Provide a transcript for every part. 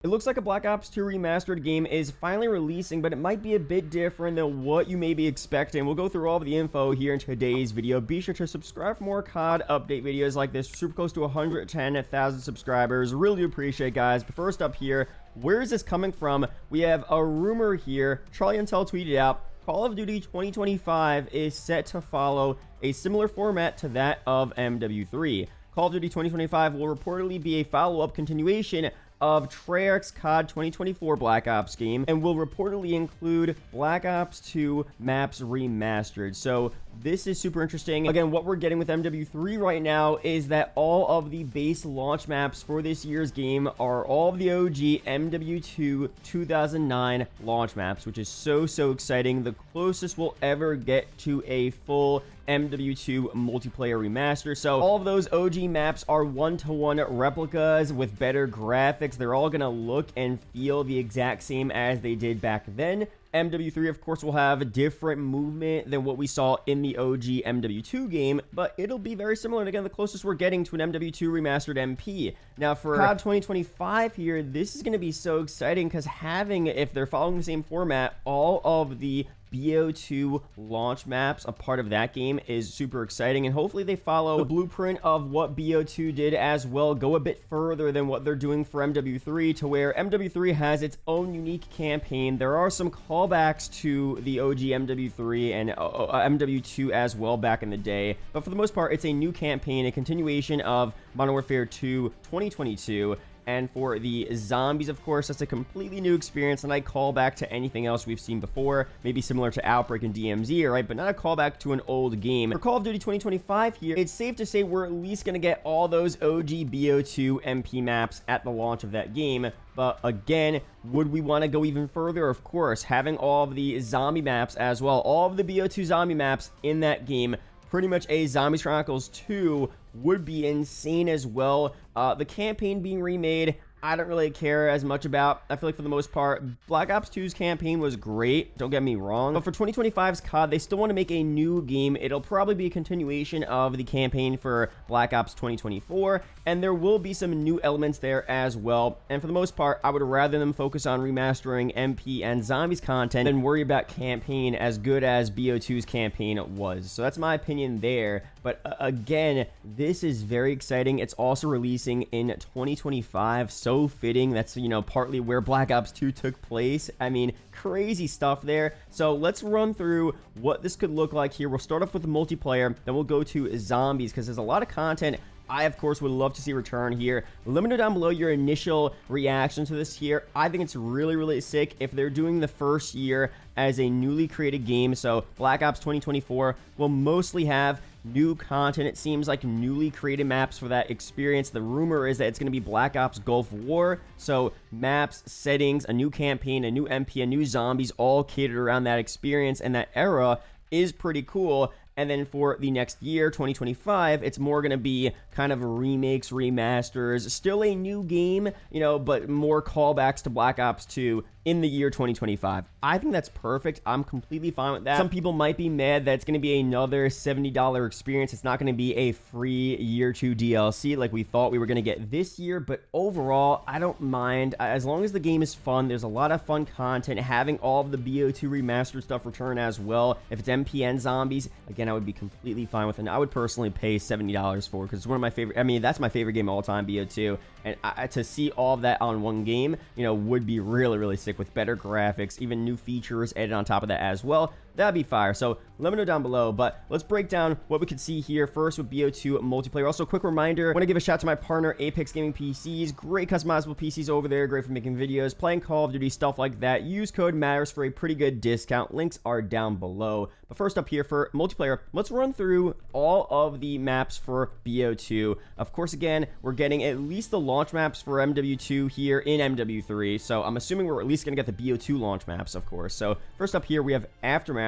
It looks like a Black Ops 2 Remastered game is finally releasing, but it might be a bit different than what you may be expecting. We'll go through all of the info here in today's video. Be sure to subscribe for more COD update videos like this. Super close to 110,000 subscribers. Really do appreciate it, guys. But first up here, where is this coming from? We have a rumor here. Charlie Intel tweeted out, Call of Duty 2025 is set to follow a similar format to that of MW3. Call of Duty 2025 will reportedly be a follow-up continuation of Treyarch's COD 2024 Black Ops game and will reportedly include Black Ops 2 maps remastered. So this is super interesting. Again, what we're getting with MW3 right now is that all of the base launch maps for this year's game are all of the OG MW2 2009 launch maps, which is so exciting. The closest we'll ever get to a full MW2 multiplayer remaster. So all of those OG maps are one-to-one replicas with better graphics. They're all gonna look and feel the exact same as they did back then. MW3, of course, will have a different movement than what we saw in the OG MW2 game, but it'll be very similar. And again, the closest we're getting to an MW2 remastered MP. Now, for COD 2025 here, this is going to be so exciting because having, if they're following the same format, all of the BO2 launch maps a part of that game is super exciting, and hopefully they follow the blueprint of what BO2 did as well, go a bit further than what they're doing for MW3, to where MW3 has its own unique campaign. There are some callbacks to the OG MW3 and MW2 as well back in the day, but for the most part it's a new campaign, a continuation of Modern Warfare 2 2022. And for the zombies, of course, that's a completely new experience, and I call back to anything else we've seen before, maybe similar to Outbreak and DMZ, right? But not a callback to an old game. For Call of Duty 2025 here, it's safe to say we're at least going to get all those OG BO2 MP maps at the launch of that game. But again, would we want to go even further? Of course, having all of the zombie maps as well, all of the BO2 zombie maps in that game, pretty much a Zombies Chronicles 2 would be insane as well. The campaign being remade, I don't really care as much about. I feel like for the most part, Black Ops 2's campaign was great, don't get me wrong. But for 2025's COD, they still want to make a new game. It'll probably be a continuation of the campaign for Black Ops 2024, and there will be some new elements there as well. And for the most part, I would rather them focus on remastering MP and Zombies content than worry about campaign as good as BO2's campaign was. So that's my opinion there. But again, this is very exciting. It's also releasing in 2025. So fitting. That's, you know, partly where Black Ops 2 took place. I mean, crazy stuff there. So let's run through what this could look like here. We'll start off with the multiplayer, then we'll go to zombies, because there's a lot of content I, of course, would love to see return here. Let me know down below your initial reaction to this here. I think it's really sick if they're doing the first year as a newly created game. So Black Ops 2024 will mostly have new content. It seems like newly created maps for that experience. The rumor is that it's going to be Black Ops Gulf War. So maps, settings, a new campaign, a new MP, a new zombies, all catered around that experience and that era is pretty cool. And then for the next year, 2025, it's more going to be kind of remakes, remasters, still a new game, you know, but more callbacks to Black Ops 2 in the year 2025. I think that's perfect. I'm completely fine with that. Some people might be mad that it's going to be another $70 experience. It's not going to be a free year 2 DLC like we thought we were going to get this year, but overall, I don't mind. As long as the game is fun, there's a lot of fun content. Having all of the BO2 remastered stuff return as well. If it's MPN zombies, again, I would be completely fine with it. And I would personally pay $70 for it because it's one of my favorite, I mean, that's my favorite game of all time, BO2. And to see all of that on one game, you know, would be really sick with better graphics, even new features added on top of that as well. That'd be fire. So let me know down below, but let's break down what we could see here first with BO2 multiplayer. Also, a quick reminder, I want to give a shout out to my partner, Apex Gaming PCs. Great customizable PCs over there, great for making videos, playing Call of Duty, stuff like that. Use code MATTERS for a pretty good discount. Links are down below. But first up here for multiplayer, let's run through all of the maps for BO2. Of course, again, we're getting at least the launch maps for MW2 here in MW3. So I'm assuming we're at least going to get the BO2 launch maps, of course. So first up here, we have Aftermath.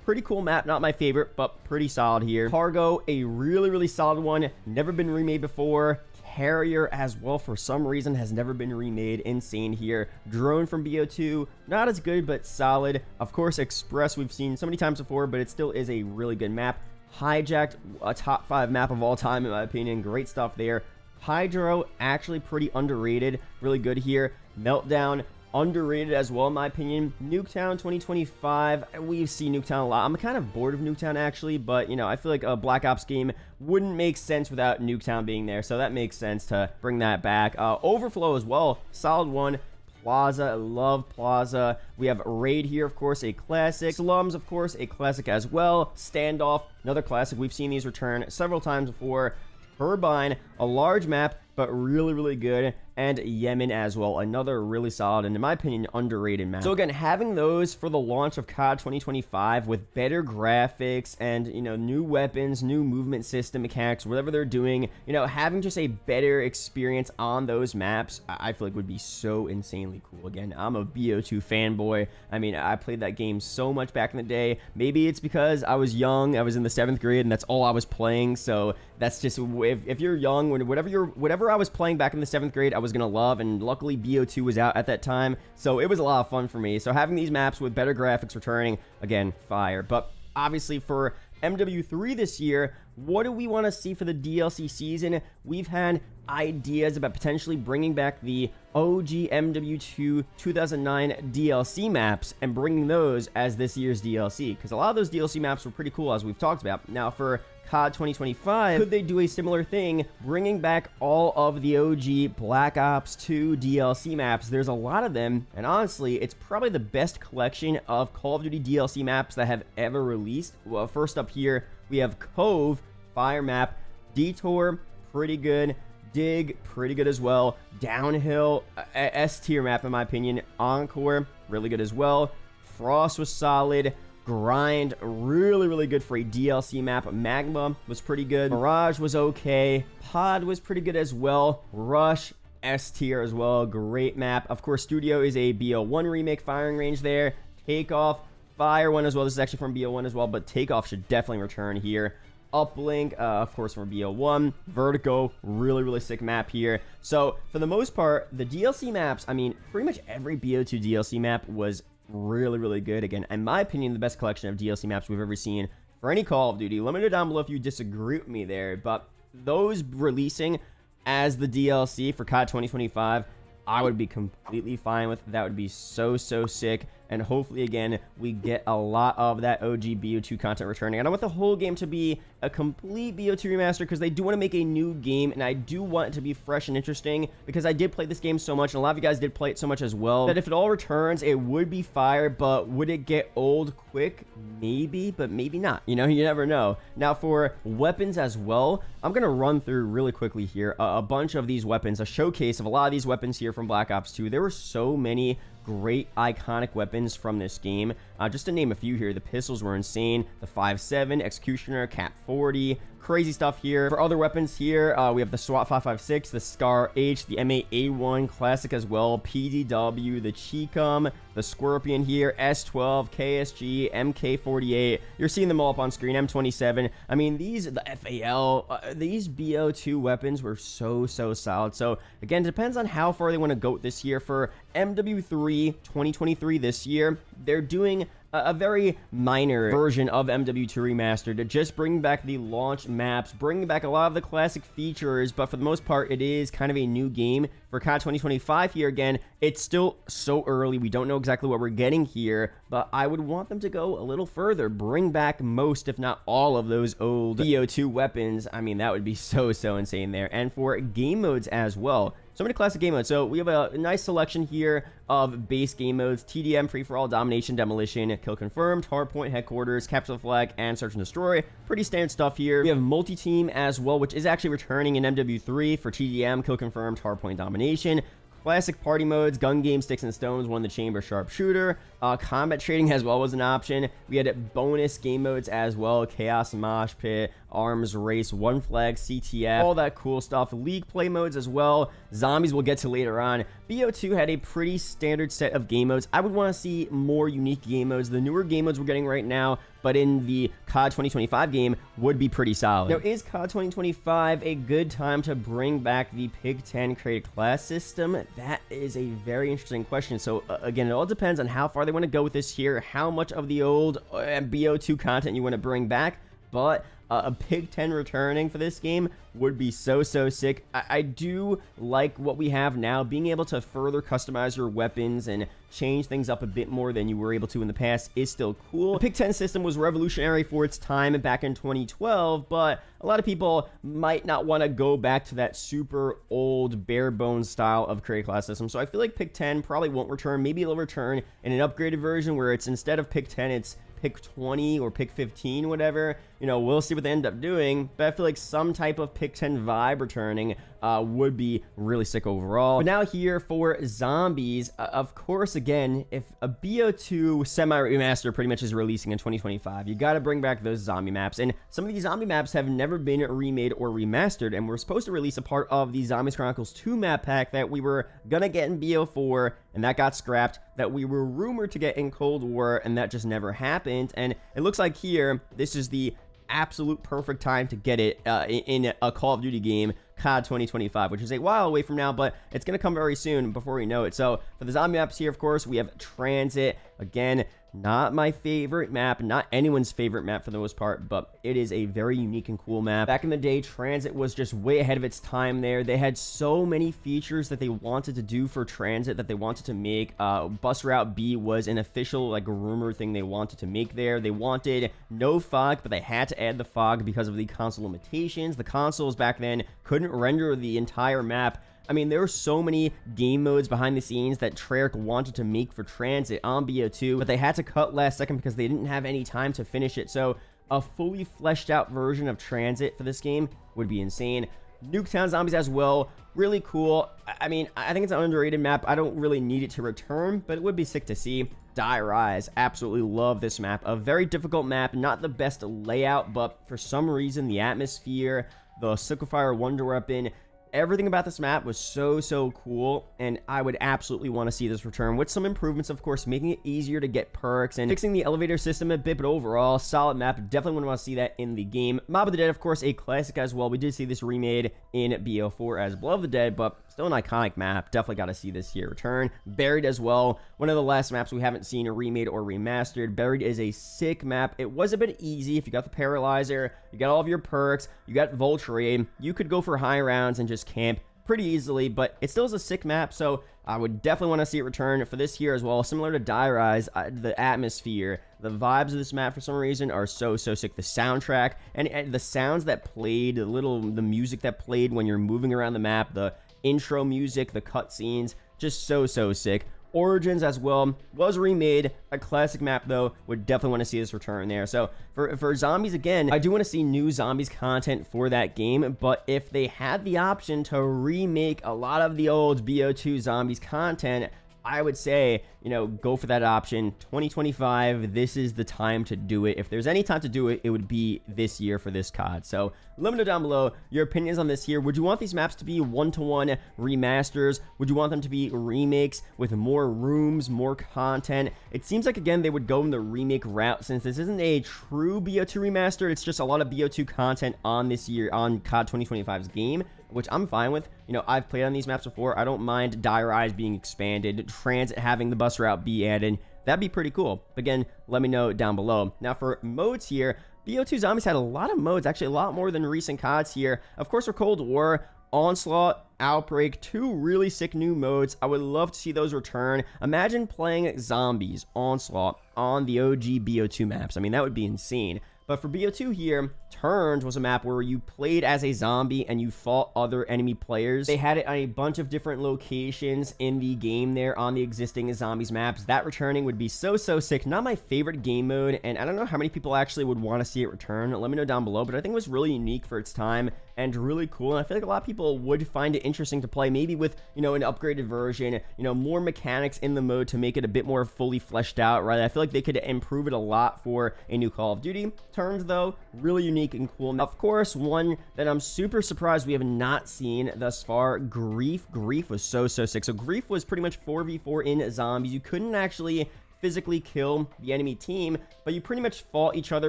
Pretty cool map, not my favorite, but pretty solid here. Cargo, a really solid one, never been remade before. Harrier as well, for some reason, has never been remade. Insane here. Drone from BO2, not as good, but solid. Of course, Express, we've seen so many times before, but it still is a really good map. Hijacked, a top 5 map of all time, in my opinion. Great stuff there. Hydro, actually pretty underrated. Really good here. Meltdown, underrated as well in my opinion. Nuketown 2025, we've seen Nuketown a lot. I'm kind of bored of Nuketown actually, but you know, I feel like a Black Ops game wouldn't make sense without Nuketown being there, so that makes sense to bring that back. Overflow as well, solid one. Plaza, I love Plaza. We have Raid here, of course, a classic. Slums, of course, a classic as well. Standoff, another classic. We've seen these return several times before. Turbine, a large map, but really, really good. And Yemen as well, another really solid and in my opinion underrated map. So again, having those for the launch of COD 2025 with better graphics and, you know, new weapons, new movement system mechanics, whatever they're doing, you know, having just a better experience on those maps, I feel like would be so insanely cool. Again, I'm a BO2 fanboy. I mean, I played that game so much back in the day. Maybe it's because I was young, I was in the 7th grade and that's all I was playing. So that's just, if you're young, whatever I was playing back in the 7th grade, I was gonna love, and luckily BO2 was out at that time, so it was a lot of fun for me. So having these maps with better graphics returning, again, fire. But obviously for MW3 this year, what do we want to see for the DLC season? We've had ideas about potentially bringing back the OG MW2 2009 DLC maps and bringing those as this year's DLC, because a lot of those DLC maps were pretty cool, as we've talked about. Now for COD 2025, could they do a similar thing, bringing back all of the OG Black Ops 2 DLC maps? There's a lot of them, and honestly, it's probably the best collection of Call of Duty DLC maps that have ever released. Well, first up here, we have Cove, fire map. Detour, pretty good. Dig, pretty good as well. Downhill, S-tier map in my opinion. Encore, really good as well. Frost was solid. Grind, really, really good for a DLC map. Magma was pretty good. Mirage was okay. Pod was pretty good as well. Rush, S tier as well. Great map. Of course, Studio is a BO1 remake firing range there. Takeoff, fire one as well. This is actually from BO1 as well, but Takeoff should definitely return here. Uplink, of course, from BO1. Vertigo, really, really sick map here. So, for the most part, the DLC maps, I mean, pretty much every BO2 DLC map was really, really good. Again, in my opinion, the best collection of DLC maps we've ever seen for any Call of Duty. Let me know down below if you disagree with me there, but those releasing as the DLC for COD 2025, I would be completely fine with. That would be so, so sick. And hopefully, again, we get a lot of that OG BO2 content returning. I don't want the whole game to be a complete BO2 remaster, because they do want to make a new game, and I do want it to be fresh and interesting, because I did play this game so much, and a lot of you guys did play it so much as well, that if it all returns, it would be fire. But would it get old quick? Maybe, but maybe not. You know, you never know. Now, for weapons as well, I'm going to run through really quickly here a bunch of these weapons, a showcase of a lot of these weapons here from Black Ops 2. There were so many great iconic weapons from this game. Just to name a few here, the pistols were insane. The 5.7, Executioner, Cap 40, crazy stuff here. For other weapons here, we have the SWAT 5.56, the Scar H, the M8A1 classic as well, PDW, the Chicum, the Scorpion here, S12, KSG, MK48. You're seeing them all up on screen. M27. I mean, the FAL, these BO2 weapons were so, so solid. So again, depends on how far they want to go this year. For MW3 2023 this year, they're doing a very minor version of MW2 Remastered to just bring back the launch maps, bring back a lot of the classic features, but for the most part, it is kind of a new game. For COD 2025 here, again, it's still so early. We don't know exactly what we're getting here, but I would want them to go a little further, bring back most, if not all, of those old BO2 weapons. I mean, that would be so, so insane there. And for game modes as well, so many classic game modes. So we have a nice selection here of base game modes: TDM, Free for All, Domination, Demolition, Kill Confirmed, Hardpoint, Headquarters, Capture the Flag, and Search and Destroy. Pretty standard stuff here. We have multi-team as well, which is actually returning in MW3 for TDM, Kill Confirmed, Hardpoint, Domination. Classic party modes: Gun Game, Sticks and Stones, One the Chamber, Sharpshooter. Combat trading as well was an option. We had bonus game modes as well: Chaos, Mosh Pit, Arms Race, One Flag, CTF, all that cool stuff. League play modes as well. Zombies we'll get to later on. BO2 had a pretty standard set of game modes. I would want to see more unique game modes. The newer game modes we're getting right now, but in the COD 2025 game, would be pretty solid. Now, is COD 2025 a good time to bring back the Pig 10 created class system? That is a very interesting question. So again, it all depends on how far they want to go with this here, how much of the old BO2 content you want to bring back, but a Pig 10 returning for this game would be so sick. I do like what we have now. Being able to further customize your weapons and change things up a bit more than you were able to in the past is still cool. The Pig 10 system was revolutionary for its time back in 2012, but a lot of people might not want to go back to that super old bare bones style of create class system. So I feel like Pig 10 probably won't return. Maybe it'll return in an upgraded version where it's instead of Pig 10, it's Pick 20 or Pick 15, whatever. You know, we'll see what they end up doing, but I feel like some type of Pick 10 vibe returning would be really sick overall. But now here for zombies, of course, again, if a BO2 semi-remaster pretty much is releasing in 2025, you got to bring back those zombie maps, and some of these zombie maps have never been remade or remastered, and we're supposed to release a part of the Zombies Chronicles 2 map pack that we were gonna get in BO4, and that got scrapped, that we were rumored to get in Cold War, and that just never happened. And it looks like here, this is the absolute perfect time to get it in a Call of Duty game, COD 2025, which is a while away from now, but it's going to come very soon before we know it. So for the zombie maps here, of course, we have Transit. Again, not my favorite map, not anyone's favorite map for the most part, but it is a very unique and cool map. Back in the day, Transit was just way ahead of its time there. They had so many features that they wanted to do for Transit that they wanted to make. Bus Route B was an official, like, rumor thing they wanted to make there. They wanted no fog, but they had to add the fog because of the console limitations. The consoles back then couldn't render the entire map. I mean, there were so many game modes behind the scenes that Treyarch wanted to make for Transit on BO2, but they had to cut last second because they didn't have any time to finish it. So a fully fleshed out version of Transit for this game would be insane. Nuketown Zombies as well, really cool. I mean, I think it's an underrated map. I don't really need it to return, but it would be sick to see. Die Rise, absolutely love this map. A very difficult map, not the best layout, but for some reason, the atmosphere, the Sickle Wonder Weapon, everything about this map was so cool, and I would absolutely want to see this return with some improvements, of course, making it easier to get perks and fixing the elevator system a bit, but overall, solid map. Definitely want to see that in the game. Mob of the Dead, of course, a classic as well. We did see this remade in BO4 as Blood of the Dead, but still an iconic map. Definitely got to see this here return. Buried as well, one of the last maps we haven't seen remade or remastered. Buried is a sick map. It was a bit easy. If you got the Paralyzer, you got all of your perks, you got Vulture, you could go for high rounds and just camp pretty easily, but it still is a sick map, so I would definitely want to see it return for this here as well. Similar to Die Rise, the atmosphere, the vibes of this map for some reason are so sick. The soundtrack and the sounds that played, the music that played when you're moving around the map, the intro music, the cutscenes, just so sick. Origins as well was remade, a classic map though. Would definitely want to see this return there. So for zombies, again, I do want to see new zombies content for that game, but if they had the option to remake a lot of the old BO2 zombies content, I would say, you know, go for that option. 2025, this is the time to do it. If there's any time to do it, it would be this year for this COD. So let me know down below your opinions on this here. Would you want these maps to be one-to-one remasters? Would you want them to be remakes with more rooms, more content? It seems like, again, they would go in the remake route since this isn't a true BO2 remaster. It's just a lot of BO2 content on this year, on COD 2025's game, which I'm fine with. You know, I've played on these maps before. I don't mind Die Rise being expanded, Transit having the Bus Route be added. That'd be pretty cool. Again, let me know down below. Now for modes here, BO2 Zombies had a lot of modes, actually a lot more than recent CODs here. Of course, for Cold War, Onslaught, Outbreak, two really sick new modes. I would love to see those return. Imagine playing Zombies, Onslaught on the OG BO2 maps. I mean, that would be insane. But for BO2 here, Turns was a map where you played as a zombie and you fought other enemy players. They had it on a bunch of different locations in the game there on the existing zombies maps. That returning would be so sick. Not my favorite game mode, and I don't know how many people actually would want to see it return. Let me know down below, but I think it was really unique for its time and really cool, and I feel like a lot of people would find it interesting to play, maybe with, you know, an upgraded version, you know, more mechanics in the mode to make it a bit more fully fleshed out, right? I feel like they could improve it a lot for a new Call of Duty. Turns, though, really unique and cool. Of course, one that I'm super surprised we have not seen thus far, Grief. Grief was so sick. So Grief was pretty much 4v4 in zombies. You couldn't actually physically kill the enemy team, but you pretty much fought each other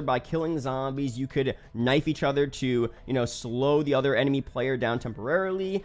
by killing zombies. You could knife each other to, you know, slow the other enemy player down temporarily.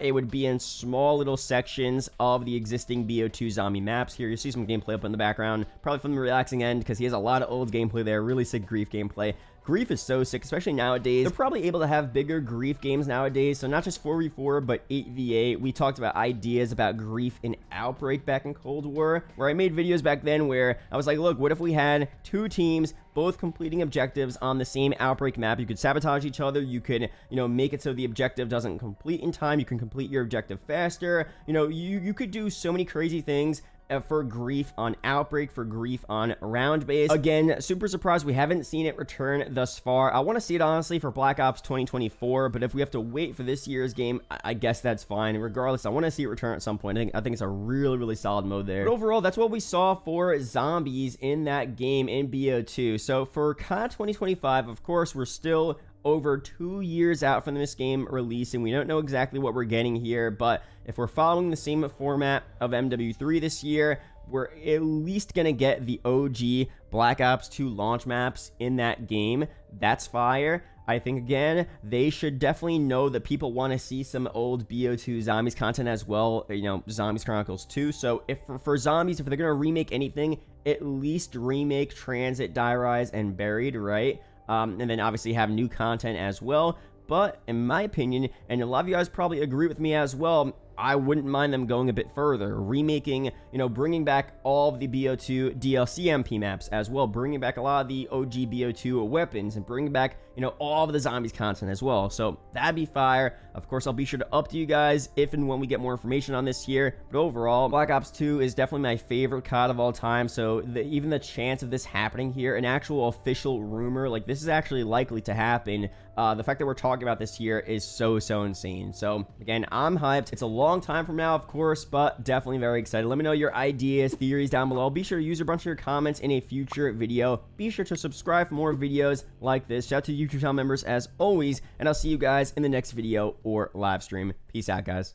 It would be in small little sections of the existing BO2 zombie maps. Here you see some gameplay up in the background, probably from the relaxing end, because he has a lot of old gameplay there. Really sick Grief gameplay. Grief is so sick, especially nowadays. They're probably able to have bigger Grief games nowadays, so not just 4v4, but 8v8. We talked about ideas about Grief in Outbreak back in Cold War, where I made videos back then where I was like, look, what if we had two teams both completing objectives on the same Outbreak map? You could sabotage each other, you could, make it so the objective doesn't complete in time, you can complete your objective faster, you could do so many crazy things for Grief on Outbreak, for Grief on Round Base. Again, super surprised we haven't seen it return thus far. I want to see it, honestly, for Black Ops 2024, but if we have to wait for this year's game, I guess that's fine. Regardless, I want to see it return at some point. I think it's a really, really solid mode there. But overall, that's what we saw for zombies in that game in BO2. So for COD 2025, of course, we're still over 2 years out from this game releasing. We don't know exactly what we're getting here, but if we're following the same format of MW3 this year, we're at least gonna get the OG Black Ops 2 launch maps in that game. That's fire. I think, again, they should definitely know that people want to see some old BO2 Zombies content as well, Zombies Chronicles 2. So if for Zombies, if they're going to remake anything, at least remake Transit, Die Rise, and Buried, right? And then obviously have new content as well. But in my opinion, and a lot of you guys probably agree with me as well, I wouldn't mind them going a bit further, remaking, bringing back all of the BO2 DLC MP maps as well, bringing back a lot of the OG BO2 weapons, and bringing back, all of the zombies content as well. So that'd be fire. Of course, I'll be sure to update you guys if and when we get more information on this here. But overall, Black Ops 2 is definitely my favorite COD of all time. So even the chance of this happening here, an actual official rumor, like this is actually likely to happen. The fact that we're talking about this here is so insane. So again, I'm hyped. It's a long time from now, of course, but definitely very excited. Let me know your ideas, theories down below. Be sure to use a bunch of your comments in a future video. Be sure to subscribe for more videos like this. Shout out to YouTube channel members as always, and I'll see you guys in the next video or live stream. Peace out, guys.